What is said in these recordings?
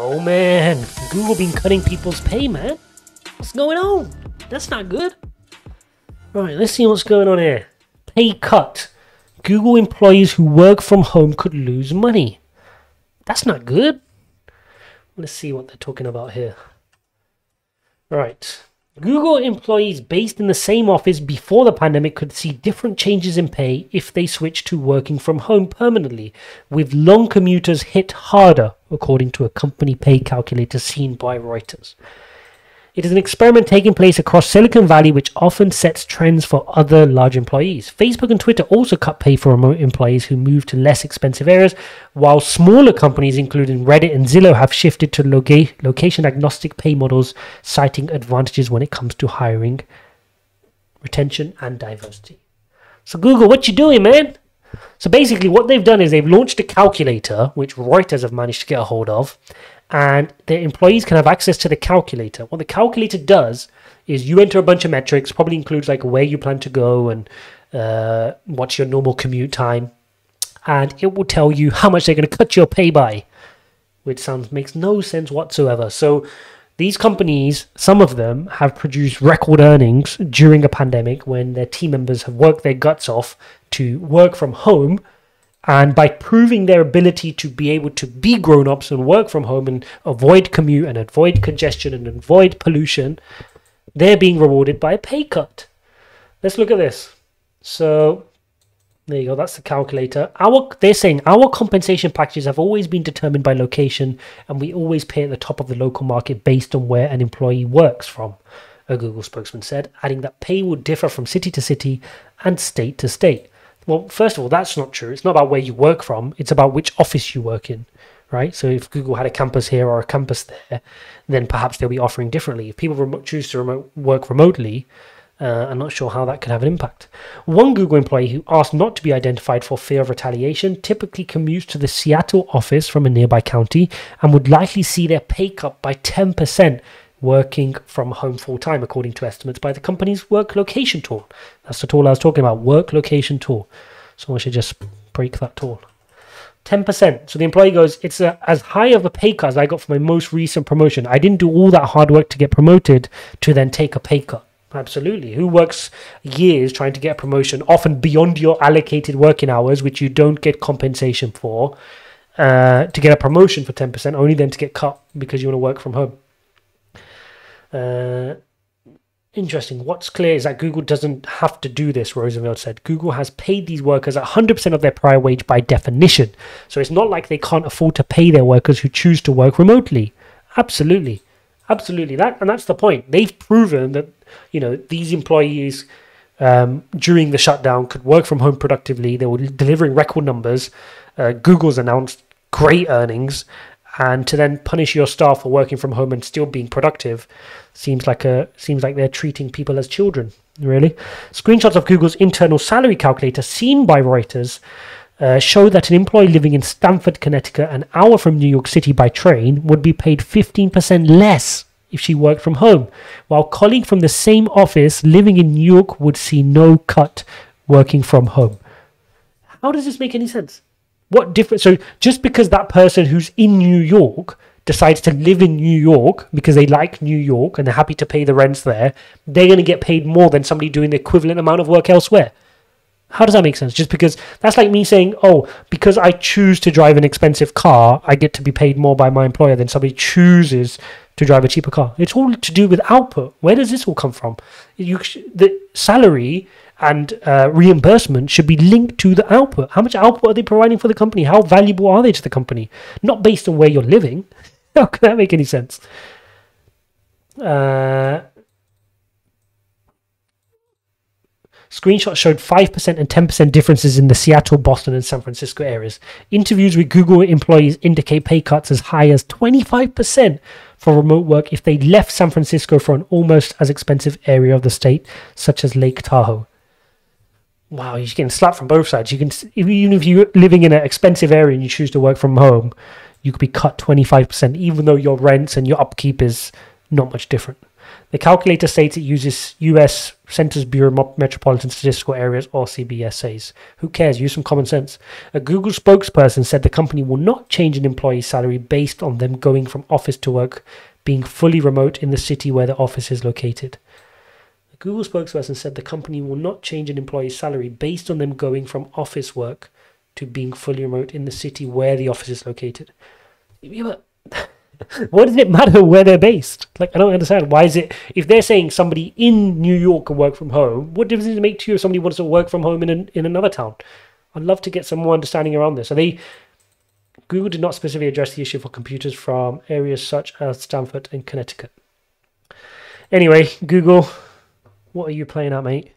Oh man, Google been cutting people's pay, man. What's going on? That's not good. Right, let's see what's going on here. Pay cut. Google employees who work from home could lose money. That's not good. Let's see what they're talking about here. Right. Google employees based in the same office before the pandemic could see different changes in pay if they switch to working from home permanently, with long commuters hit harder, according to a company pay calculator seen by Reuters. It is an experiment taking place across Silicon Valley which often sets trends for other large employees. Facebook and Twitter also cut pay for remote employees who move to less expensive areas, while smaller companies including Reddit and Zillow have shifted to location-agnostic pay models, citing advantages when it comes to hiring, retention, and diversity. So Google, what you doing, man? So basically what they've done is they've launched a calculator, which Reuters have managed to get a hold of, and their employees can have access to the calculator. What the calculator does is you enter a bunch of metrics, probably includes like where you plan to go and what's your normal commute time, and it will tell you how much they're going to cut your pay by, which makes no sense whatsoever. So these companies, some of them have produced record earnings during a pandemic when their team members have worked their guts off to work from home. And by proving their ability to be able to be grown-ups and work from home and avoid commute and avoid congestion and avoid pollution, they're being rewarded by a pay cut. Let's look at this. So there you go. That's the calculator. They're saying our compensation packages have always been determined by location, and we always pay at the top of the local market based on where an employee works from, a Google spokesman said, adding that pay will differ from city to city and state to state. Well, first of all, that's not true. It's not about where you work from. It's about which office you work in, right? So if Google had a campus here or a campus there, then perhaps they'll be offering differently. If people choose to work remotely, I'm not sure how that could have an impact. One Google employee who asked not to be identified for fear of retaliation typically commutes to the Seattle office from a nearby county and would likely see their pay cut by 10%. Working from home full-time, according to estimates by the company's work location tool. That's the tool I was talking about, work location tool. So I should just break that tool. 10%. So the employee goes, it's as high of a pay cut as I got for my most recent promotion. I didn't do all that hard work to get promoted to then take a pay cut. Absolutely. Who works years trying to get a promotion, often beyond your allocated working hours, which you don't get compensation for, to get a promotion for 10%, only then to get cut because you want to work from home? Interesting. What's clear is that Google doesn't have to do this, Roosevelt said. Google has paid these workers 100% of their prior wage by definition. So it's not like they can't afford to pay their workers who choose to work remotely. Absolutely. Absolutely. That's the point. They've proven that, these employees during the shutdown could work from home productively. They were delivering record numbers. Google's announced great earnings. And to then punish your staff for working from home and still being productive seems like they're treating people as children, really. Screenshots of Google's internal salary calculator seen by Reuters show that an employee living in Stamford, Connecticut, an hour from New York City by train, would be paid 15% less if she worked from home, while a colleague from the same office living in New York would see no cut working from home. How does this make any sense? What difference? So just because that person who's in New York decides to live in New York because they like New York and they're happy to pay the rents there, they're going to get paid more than somebody doing the equivalent amount of work elsewhere. How does that make sense? Just because that's like me saying, oh, because I choose to drive an expensive car, I get to be paid more by my employer than somebody chooses to drive a cheaper car. It's all to do with output. Where does this all come from? The salary and reimbursement should be linked to the output. How much output are they providing for the company? How valuable are they to the company? Not based on where you're living. How can that make any sense? Screenshots showed 5% and 10% differences in the Seattle, Boston, and San Francisco areas. Interviews with Google employees indicate pay cuts as high as 25% for remote work if they left San Francisco for an almost as expensive area of the state, such as Lake Tahoe. Wow, you're getting slapped from both sides. Even if you're living in an expensive area and you choose to work from home, you could be cut 25%, even though your rents and your upkeep is not much different. The calculator states it uses US Census Bureau Metropolitan Statistical Areas, or CBSAs. Who cares? Use some common sense. A Google spokesperson said the company will not change an employee's salary based on them going from office to work being fully remote in the city where the office is located. The Google spokesperson said the company will not change an employee's salary based on them going from office work to being fully remote in the city where the office is located. Yeah, but what does it matter where they're based? Like, I don't understand. Why is it, if they're saying somebody in New York can work from home, what difference does it make to you if somebody wants to work from home in another town? I'd love to get some more understanding around this. Google did not specifically address the issue for computers from areas such as Stanford and Connecticut. Anyway, Google, what are you playing at, mate?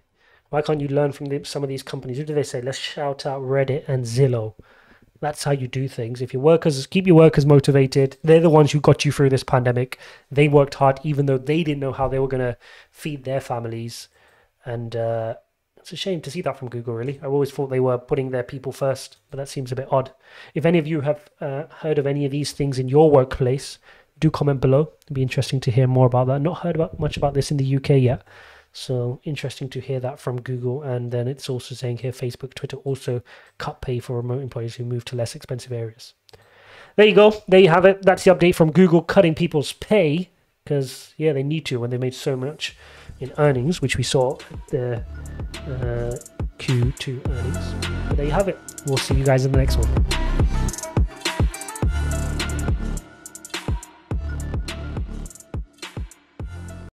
Why can't you learn from some of these companies? What do they say? Let's shout out Reddit and Zillow. That's how you do things. If your workers, keep your workers motivated. They're the ones who got you through this pandemic. They worked hard even though they didn't know how they were going to feed their families. And it's a shame to see that from Google, really. I always thought they were putting their people first, but that seems a bit odd. If any of you have heard of any of these things in your workplace, do comment below. It'd be interesting to hear more about that. Not heard much about this in the UK yet. So interesting to hear that from Google. And then it's also saying here Facebook, Twitter also cut pay for remote employees who move to less expensive areas. There you go. There you have it. That's the update from Google cutting people's pay because, yeah, they need to when they made so much in earnings, which we saw the Q2 earnings. But there you have it. We'll see you guys in the next one.